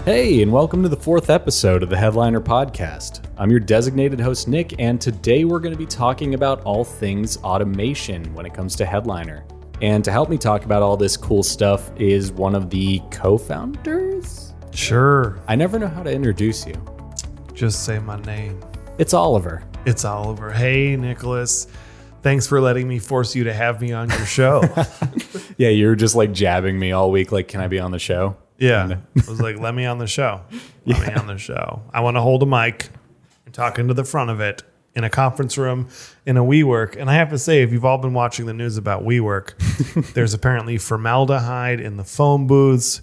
Hey, and welcome to the fourth episode of the Headliner Podcast. I'm your designated host, Nick, and today we're going to be talking about all things automation when it comes to Headliner. And to help me talk about all this cool stuff is one of the co-founders? Sure. I never know how to introduce you. Just say my name. It's Oliver. It's Oliver. Hey, Nicholas. Thanks for letting me force you to have me on your show. Yeah, you were just like jabbing me all week, like, can I be on the show? Yeah. I was like, let me on the show. Let me on the show. I want to hold a mic and talk into the front of it in a conference room in a WeWork. And I have to say, if you've all been watching the news about WeWork, there's apparently formaldehyde in the phone booths.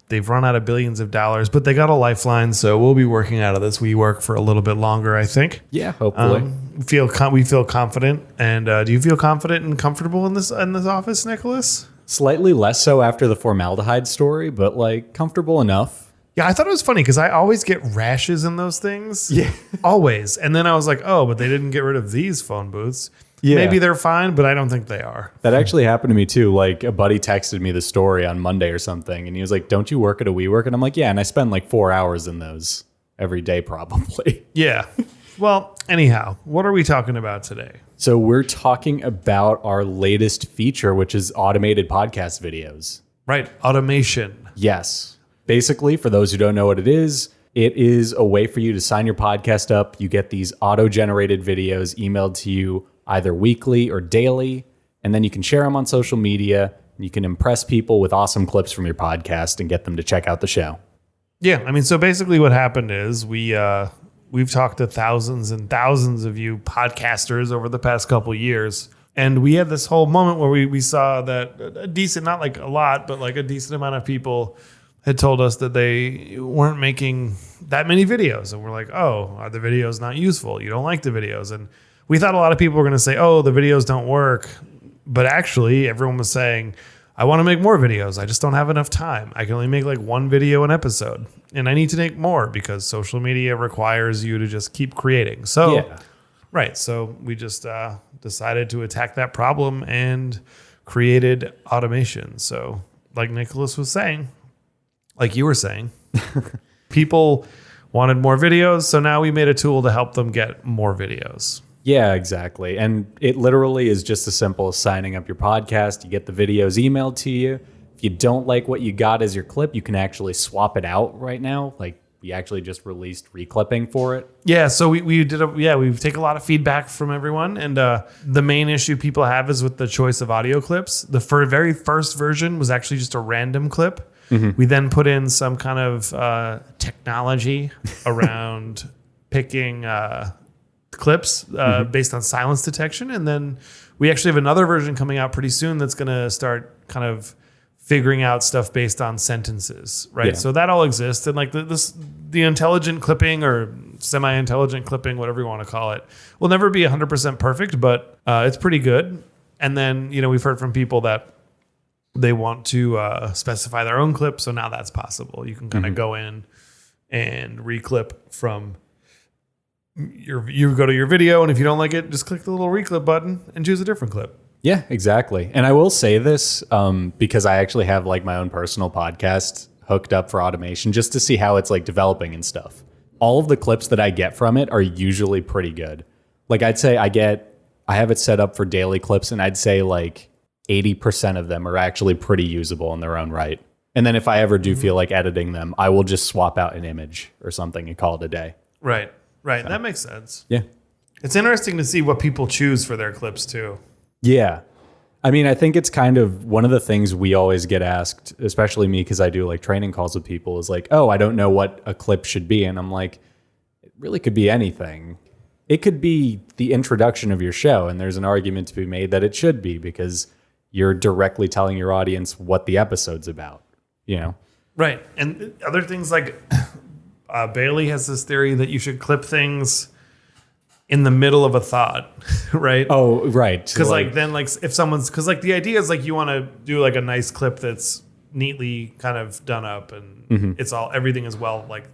They've run out of billions of dollars, but they got a lifeline. So we'll be working out of this WeWork for a little bit longer, I think. Yeah, hopefully. We feel confident. And do you feel confident and comfortable in this office, Nicholas? Slightly less so after the formaldehyde story, but like comfortable enough. Yeah, I thought it was funny because I always get rashes in those things. Yeah. Always. And then I was like, oh, but they didn't get rid of these phone booths. Yeah. Maybe they're fine, but I don't think they are. That actually happened to me too. Like a buddy texted me the story on Monday or something, and he was like, don't you work at a WeWork? And I'm like, yeah, and I spend like 4 hours in those every day probably. Yeah. Well, anyhow, what are we talking about today? So we're talking about our latest feature, which is automated podcast videos. Right. Automation. Yes. Basically, for those who don't know what it is a way for you to sign your podcast up. You get these auto-generated videos emailed to you either weekly or daily, and then you can share them on social media. You can impress people with awesome clips from your podcast and get them to check out the show. Yeah. I mean, so basically what happened is we've talked to thousands and thousands of you podcasters over the past couple years. And we had this whole moment where we saw that a decent, not like a lot, but like a decent amount of people had told us that they weren't making that many videos. And we're like, oh, are the videos not useful? You don't like the videos. And we thought a lot of people were going to say, oh, the videos don't work. But actually, everyone was saying, I want to make more videos. I just don't have enough time. I can only make like one video an episode. And I need to make more because social media requires you to just keep creating. So, Yeah. Right. So we just decided to attack that problem and created automation. So like Nicholas was saying, like you were saying, people wanted more videos. So now we made a tool to help them get more videos. Yeah, exactly. And it literally is just as simple as signing up your podcast. You get the videos emailed to you. If you don't like what you got as your clip, you can actually swap it out right now. Like we actually just released reclipping for it. Yeah, so we take a lot of feedback from everyone. And the main issue people have is with the choice of audio clips. The very first version was actually just a random clip. Mm-hmm. We then put in some kind of technology around picking clips based on silence detection. And then we actually have another version coming out pretty soon that's going to start kind of figuring out stuff based on sentences, right? Yeah. So that all exists. And like the intelligent clipping or semi-intelligent clipping, whatever you want to call it, will never be 100% perfect, but it's pretty good. And then, we've heard from people that they want to specify their own clip. So now that's possible. You can kind of go in and reclip from you go to your video, and if you don't like it, just click the little reclip button and choose a different clip. Yeah, exactly. And I will say this because I actually have like my own personal podcast hooked up for automation just to see how it's like developing and stuff. All of the clips that I get from it are usually pretty good. Like I'd say I have it set up for daily clips, and I'd say like 80% of them are actually pretty usable in their own right. And then if I ever do feel like editing them, I will just swap out an image or something and call it a day. Right. So. That makes sense. Yeah. It's interesting to see what people choose for their clips too. Yeah. I mean, I think it's kind of one of the things we always get asked, especially me, because I do like training calls with people, is like, oh, I don't know what a clip should be. And I'm like, it really could be anything. It could be the introduction of your show. And there's an argument to be made that it should be because you're directly telling your audience what the episode's about, Right. And other things like Bailey has this theory that you should clip things in the middle of a thought, right? Oh, right. Because if someone's, because like the idea is like you want to do like a nice clip that's neatly kind of done up and everything is well like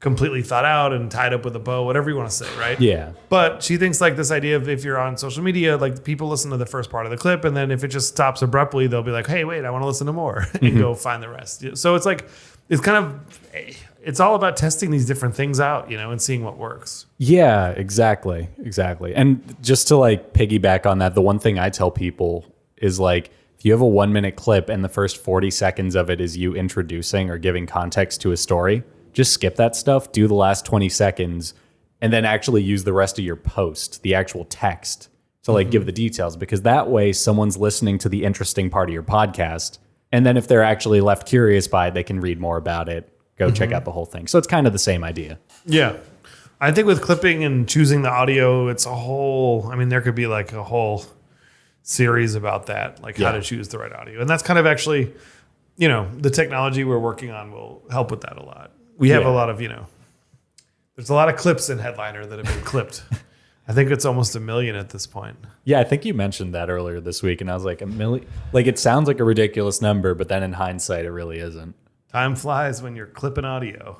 completely thought out and tied up with a bow, whatever you want to say, right? Yeah. But she thinks like this idea of if you're on social media, like people listen to the first part of the clip, and then if it just stops abruptly, they'll be like, hey, wait, I want to listen to more and go find the rest. So it's like it's kind of, it's all about testing these different things out, and seeing what works. Yeah, exactly. And just to like piggyback on that, the one thing I tell people is like, if you have a 1 minute clip and the first 40 seconds of it is you introducing or giving context to a story, just skip that stuff, do the last 20 seconds, and then actually use the rest of your post, the actual text, to like give the details, because that way someone's listening to the interesting part of your podcast. And then if they're actually left curious by it, they can read more about it, go check out the whole thing. So it's kind of the same idea. Yeah. I think with clipping and choosing the audio, it's a whole, there could be like a whole series about that, like how to choose the right audio. And that's kind of actually, the technology we're working on will help with that a lot. We have a lot of, there's a lot of clips in Headliner that have been clipped. I think it's almost 1 million at this point. Yeah, I think you mentioned that earlier this week, and I was like, 1 million? Like, it sounds like a ridiculous number, but then in hindsight, it really isn't. Time flies when you're clipping audio.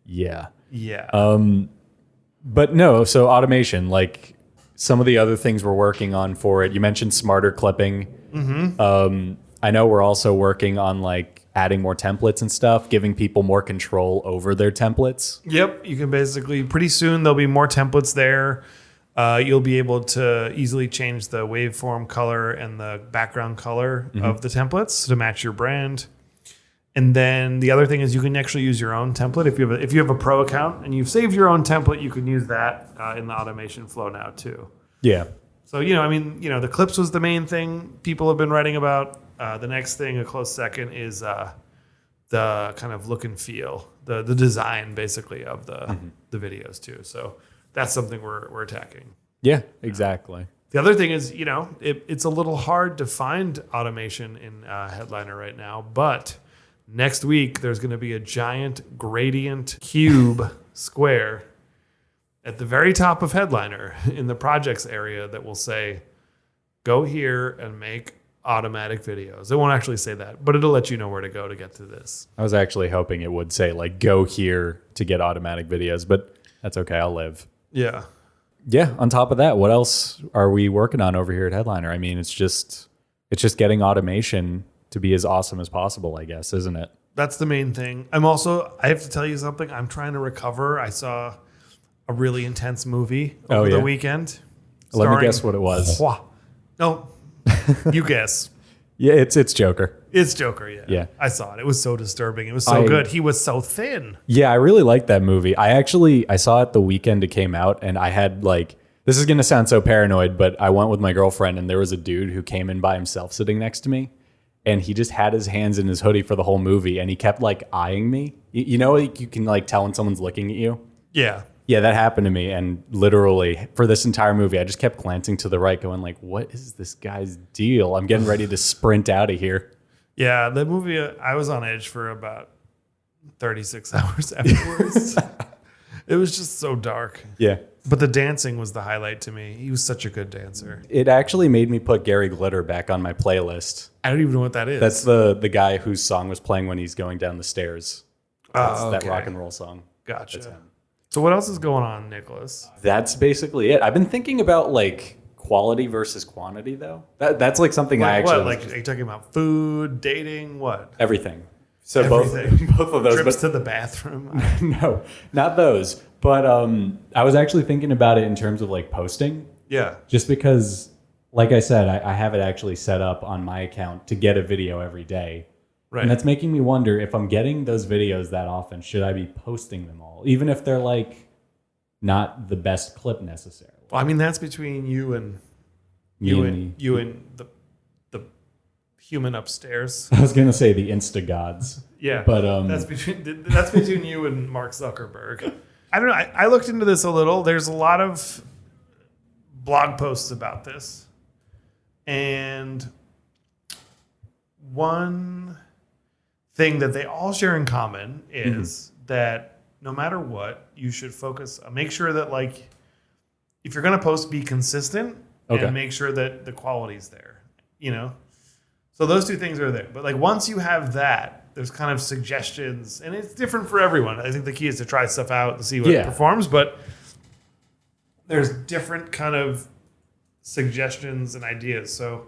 Yeah. Yeah. But no, so automation, like some of the other things we're working on for it, you mentioned smarter clipping. I know we're also working on like adding more templates and stuff, giving people more control over their templates. Yep. You can basically, pretty soon, there'll be more templates there. You'll be able to easily change the waveform color and the background color of the templates to match your brand. And then the other thing is you can actually use your own template. If you have a pro account and you've saved your own template, you can use that in the automation flow now too. Yeah. So, the clips was the main thing people have been writing about. The next thing, a close second, is the kind of look and feel, the design basically of the videos too. So that's something we're attacking. Yeah, exactly. The other thing is, it's a little hard to find automation in Headliner right now, but next week there's going to be a giant gradient cube square at the very top of Headliner in the projects area that will say, go here and make automatic videos. It won't actually say that, but it'll let you know where to go to get to this. I was actually hoping it would say like, go here to get automatic videos, but that's okay. I'll live. Yeah. Yeah. On top of that, what else are we working on over here at Headliner? I mean, it's just getting automation to be as awesome as possible, I guess, isn't it? That's the main thing. I have to tell you something. I'm trying to recover. I saw a really intense movie over the weekend. Let me guess what it was. No, you guess. Yeah, it's Joker. It's Joker, yeah. Yeah. I saw it. It was so disturbing. It was so good. He was so thin. Yeah, I really liked that movie. I saw it the weekend it came out, and I had like, this is going to sound so paranoid, but I went with my girlfriend, and there was a dude who came in by himself sitting next to me, and he just had his hands in his hoodie for the whole movie, and he kept like eyeing me. Like, you can like tell when someone's looking at you? Yeah. Yeah, that happened to me, and literally for this entire movie, I just kept glancing to the right, going like, "What is this guy's deal?" I'm getting ready to sprint out of here. Yeah, the movie, I was on edge for about 36 hours afterwards. It was just so dark. Yeah, but the dancing was the highlight to me. He was such a good dancer. It actually made me put Gary Glitter back on my playlist. I don't even know what that is. That's the guy whose song was playing when he's going down the stairs. That's that rock and roll song. Gotcha. So what else is going on, Nicholas? That's basically it. I've been thinking about like quality versus quantity, though. That's like something I actually are you talking about food, dating, what? Everything. So everything. both of those. Trips to the bathroom. No, not those. But I was actually thinking about it in terms of like posting. Yeah. Just because, like I said, I have it actually set up on my account to get a video every day. Right. And that's making me wonder, if I'm getting those videos that often, should I be posting them all? Even if they're like not the best clip necessarily. Well, I mean, that's between you and the human upstairs. I was gonna say the Insta gods. Yeah. But that's between you and Mark Zuckerberg. I don't know. I looked into this a little. There's a lot of blog posts about this. And one thing that they all share in common is that no matter what, you should focus, make sure that like, if you're going to post, be consistent and make sure that the quality's there, So those two things are there. But like, once you have that, there's kind of suggestions, and it's different for everyone. I think the key is to try stuff out and see what performs, but there's different kind of suggestions and ideas. So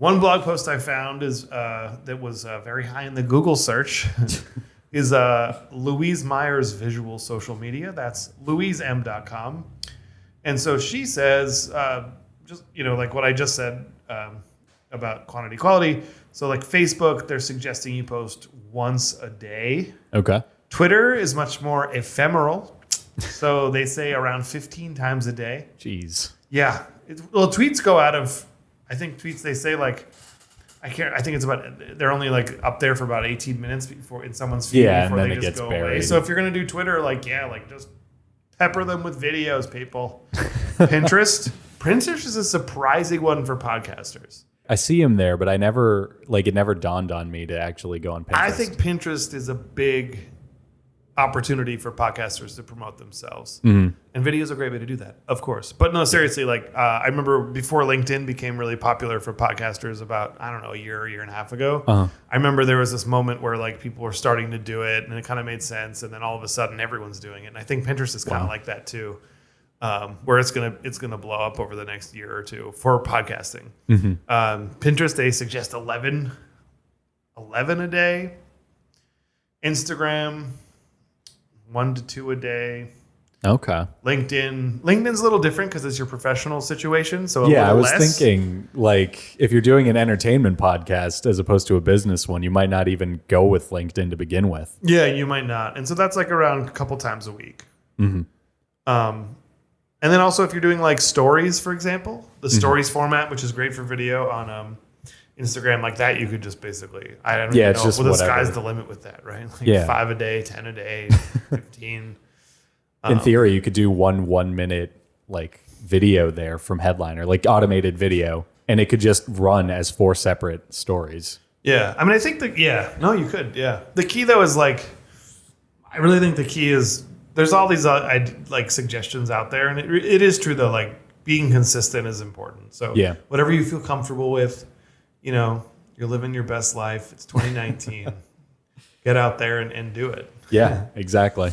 One blog post I found is that was very high in the Google search is Louise Meyer's visual social media. That's louiseM.com. And so she says, just, like what I just said about quantity quality. So like Facebook, they're suggesting you post once a day. Okay. Twitter is much more ephemeral. So they say around 15 times a day. Jeez. Yeah. Tweets go out of, I think tweets, they say like, I think it's about, they're only like up there for about 18 minutes before in someone's feed Yeah, before and then they it just gets go buried. away. So if you're going to do Twitter, just pepper them with videos, people. Pinterest is a surprising one for podcasters. I see him there, but it never dawned on me to actually go on Pinterest. I think Pinterest is a big opportunity for podcasters to promote themselves. Mm-hmm. And video is a great way to do that, of course. But no, seriously, I remember before LinkedIn became really popular for podcasters about, I don't know, a year and a half ago. Uh-huh. I remember there was this moment where people were starting to do it and it kind of made sense. And then all of a sudden everyone's doing it. And I think Pinterest is kind of like that too, where it's gonna blow up over the next year or two for podcasting. Mm-hmm. Pinterest, they suggest 11 a day. Instagram, 1 to 2 a day. Okay. LinkedIn's a little different because it's your professional situation. So I was less. thinking if you're doing an entertainment podcast as opposed to a business one, you might not even go with LinkedIn to begin with. Yeah, you might not. And so that's around a couple times a week. Mm-hmm. And then also if you're doing stories, for example, the stories format, which is great for video on Instagram like that, you could just basically, I don't know. It's just the whatever. sky's the limit with that, right? 5 a day, 10 a day, 15. In theory, you could do 1 minute video there from Headliner, automated video, and it could just run as 4 separate stories. Yeah. I mean, I think you could. Yeah. The key though is I really think the key is there's all these suggestions out there. And it is true though, being consistent is important. So whatever you feel comfortable with, you're living your best life. It's 2019. Get out there and do it. Yeah, exactly.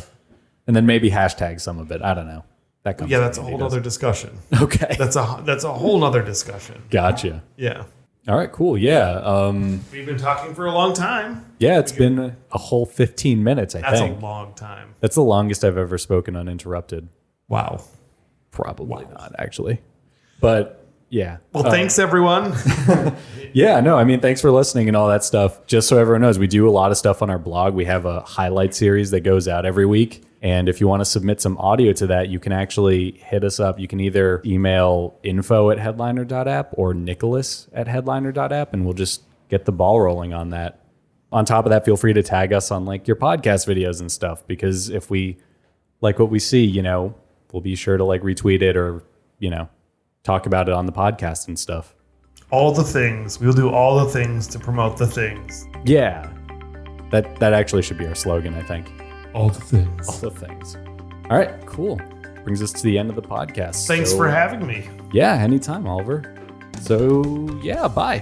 And then maybe hashtag some of it. I don't know. That comes. Yeah, that's a whole other discussion. Okay. That's a whole nother discussion. Gotcha. Yeah. All right, cool. Yeah. We've been talking for a long time. Yeah, it's been a whole 15 minutes, I think. That's a long time. That's the longest I've ever spoken uninterrupted. Wow. Probably not, actually. But yeah. Well, thanks, everyone. Yeah, no, I mean, thanks for listening and all that stuff. Just so everyone knows, we do a lot of stuff on our blog. We have a highlight series that goes out every week. And if you want to submit some audio to that, you can actually hit us up. You can either email info@headliner.app or nicholas@headliner.app, and we'll just get the ball rolling on that. On top of that, feel free to tag us on your podcast videos and stuff, because if we like what we see, we'll be sure to retweet it or, talk about it on the podcast and stuff. All the things. We'll do all the things to promote the things. Yeah. That actually should be our slogan, I think. All the things. All the things. All right, cool. Brings us to the end of the podcast. Thanks for having me. Yeah, anytime, Oliver. So, yeah, bye.